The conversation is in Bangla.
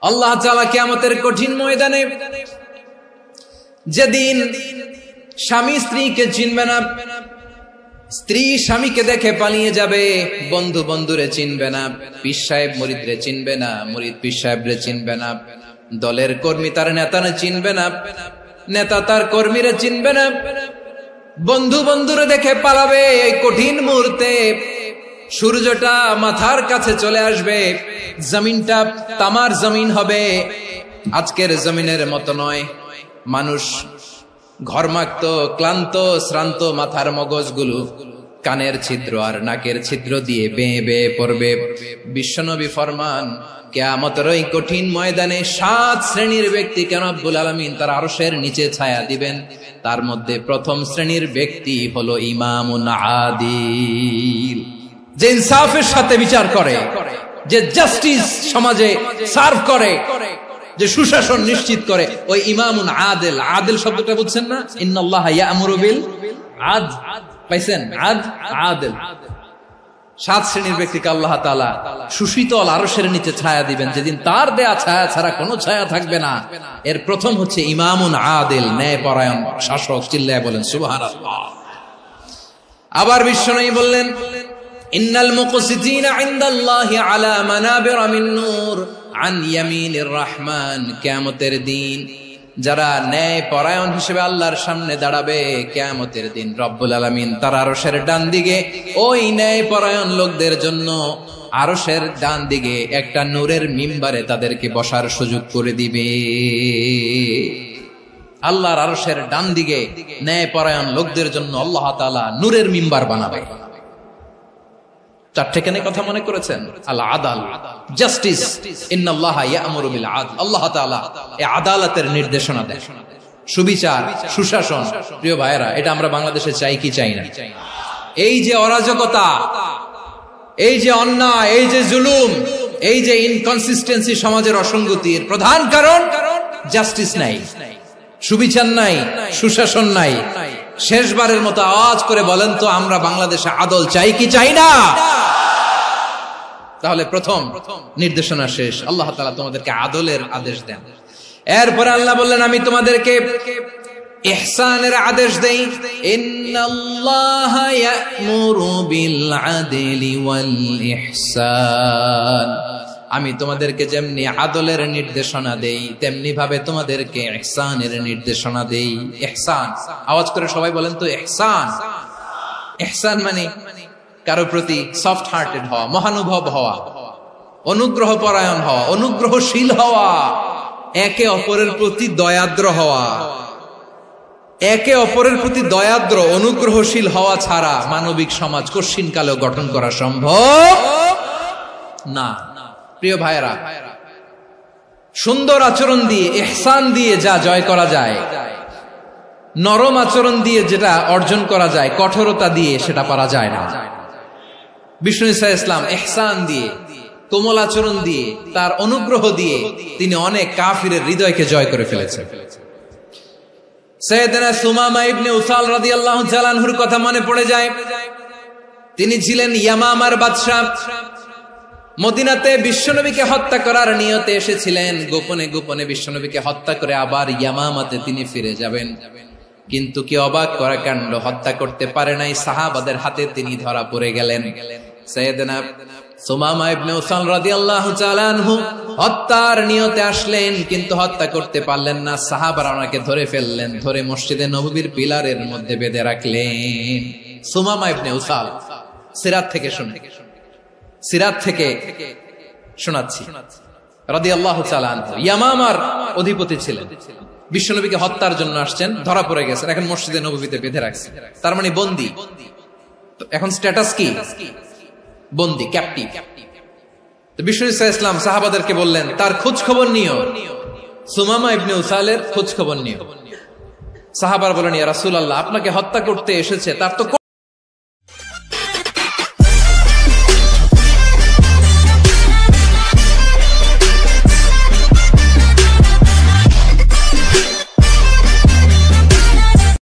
আল্লাহ তাআলা কিয়ামতের কঠিন ময়দানে যেদিন স্বামী স্ত্রীকে চিনবে না, স্ত্রী স্বামীকে দেখে পালিয়ে যাবে, বন্ধু বন্ধুরে চিনবে না, পীর সাহেব মুরিদরে চিনবে না, মুরিদ পীর সাহেবরে চিনবে না, দলের কর্মী তার নেতারে চিনবে না, নেতা তার কর্মীরে চিনবে না, বন্ধু বন্ধুরে দেখে পালাবে। এই কঠিন মুহূর্তে সূর্যটা মাথার কাছে চলে আসবে, জমিনটা তামার জমিন হবে, আজকের জমিনের মতো নয়। মানুষ ঘর্মাক্ত, ক্লান্ত, শ্রান্ত মাথার মগজগুলো কানের ছিদ্র আর নাকের ছিদ্র দিয়ে বেয়ে বেয়ে পড়বে। বিশ্বনবী ফরমান, কিয়ামতের ওই কঠিন ময়দানে 7 শ্রেণীর ব্যক্তিকে রব্বুল আলামিন তার আরশের নিচে ছায়া দিবেন। তার মধ্যে প্রথম শ্রেণীর ব্যক্তি হলো ইমামুন আদিল, যে ইনসাফের সাথে বিচার করে, যে জাস্টিস সমাজে সার্ভ করে, যে সুশাসন নিশ্চিত করে, ওই ইমামুন আদিল। আদিল শব্দটা বুঝছেন না? ইন্নাল্লাহা ইয়া'মুরু বিল আদল, পাইছেন? আদিল। 7 শ্রেণীর ব্যক্তিকে আল্লাহ তাআলা সুশীতল আরশের নিচে ছায়া দিবেন, যেদিন তার দেয়া ছায়া ছাড়া কোনো ছায়া থাকবে না। এর প্রথম হচ্ছে ইমামুন আদিল, ন্যায়পরায়ণ শাসক। চিল্লায় বলেন সুবহানাল্লাহ। আবার বিশ্বনবী বললেন, ইন্নাল মুকসিতিনা ইনদাল্লাহি আলা মানাবিরা মিন নূর আন ইয়ামিনির রহমান। কিয়ামতের দিন যারা ন্যায় পরায়ণ হিসেবে আল্লাহর সামনে দাঁড়াবে, কিয়ামতের দিন রব্বুল আলামিন তার আরশের ডান দিকে ওই ন্যায় পরায়ণ লোকদের জন্য আরশের ডান দিকে একটা নূরের মিম্বারে তাদেরকে বসার সুযোগ করে দিবে। আল্লাহর আরশের ডান দিকে ন্যায় পরায়ণ লোকদের জন্য আল্লাহ তাআলা নূরের মিম্বার বানাবে। 4টে কেন কথা মনে করেছেন? আল আদাল, জাস্টিস। ইন্নাল্লাহা ইয়া'মুরু বিল আদল। আল্লাহ তাআলা এই আদালতের নির্দেশনা দেন, সুবিচার, সুশাসন। প্রিয় ভাইয়েরা, এটা আমরা বাংলাদেশে চাই কি চাই না? এই যে অরাজকতা, এই যে অন্যায়, এই যে জুলুম, এই যে ইনকনসিস্টেন্সি, সমাজের অসঙ্গতির প্রধান কারণ জাস্টিস নাই, সুবিচার নাই, সুশাসন নাই। শেষবারের মতো আওয়াজ করে বলেন তো, আমরা বাংলাদেশে আদল চাই কি চাই না? তাহলে প্রথম নির্দেশনা শেষ। আল্লাহ তাআলা তোমাদেরকে আদলের আদেশ দেন। এরপরে আল্লাহ বললেন, আমি তোমাদেরকে ইহসানের আদেশ দেই। ইন্নাল্লাহা ইয়া'মুরু বিল আদলি ওয়াল ইহসান। আমি তোমাদেরকে যেমনি আদলের নির্দেশনা দেই, তেমনি ভাবে তোমাদেরকে ইহসানের নির্দেশনা দেই। ইহসান, আওয়াজ করে সবাই বলেন তো ইহসান। ইহসান মানে কারো প্রতি সফট হার্টেড হওয়া, মহানুভব হওয়া, অনুগ্রহ পরায়ণ হওয়া, অনুগ্রহশীল হওয়া, একে অপরের প্রতি দয়াদ্র হওয়া। একে অপরের প্রতি দয়াদ্র, অনুগ্রহশীল হওয়া ছাড়া মানবিক সমাজ কশিনকালেও গঠন করা সম্ভব না। প্রিয় ভাইরা, সুন্দর আচরণ দিয়ে, ইহসান দিয়ে যা জয় করা যায়, নরম আচরণ দিয়ে যেটা অর্জন করা যায়, কঠোরতা দিয়ে সেটা পারা যায় না। বিষ্ণু ঈসা ইসলাম ইহসান দিয়ে, কোমল আচরণ দিয়ে, তার অনুগ্রহ দিয়ে তিনি অনেক কাফিরের হৃদয়কে জয় করে ফেলেছেন। সাইয়েদনা সুমামা ইবনে উসাল রাদিয়াল্লাহু তাআলা আনহুর কথা মনে পড়ে যায়। তিনি ছিলেন ইয়ামামার বাদশা। মদিনাতে বিশ্বনবীকে হত্যা করার নিয়তে এসেছিলেন। গোপনে গোপনে বিশ্বনবীকে হত্যা করে আবার ইয়ামামাতে তিনি ফিরে যাবেন। কিন্তু কি অবাক করা কাণ্ড, হত্যা করতে পারে নাই, সাহাবাদের হাতে তিনি ধরা পড়ে গেলেন। সাইয়েদনা সুমামা ইবনে উসাল রাদিয়াল্লাহু তাআলা আনহু হত্যার নিয়তে আসলেন, কিন্তু হত্যা করতে পারলেন না। সাহাবারা ওনাকে ধরে ফেললেন, ধরে মসজিদে নববীর পিলারের মধ্যে বেঁধে রাখলেন। সুমামা ইবনে উসাল, সিরাত থেকে শুনে, সিরাত থেকে শোনাচ্ছি, রাদিয়াল্লাহু তাআলা আনহু ইয়ামামার অধিপতি ছিলেন। বিশ্বনবীকে হত্যার জন্য আসছেন, ধরা পড়ে গেছেন, এখন মসজিদে নববীতে বেঁধে রাখছে। তার মানে বন্দী। এখন স্ট্যাটাস কি? বন্দী, ক্যাপটিভ। তো বিষ্ণু ঈসা ইসলাম সাহাবাদেরকে বললেন, তার খোঁজ খবর নিও, সুমামা ইবনে উসালের খোঁজ খবর নিও। সাহাবারা বলেন, ইয়া রাসূলুল্লাহ, আপনাকে হত্যা করতে এসেছে, তার তো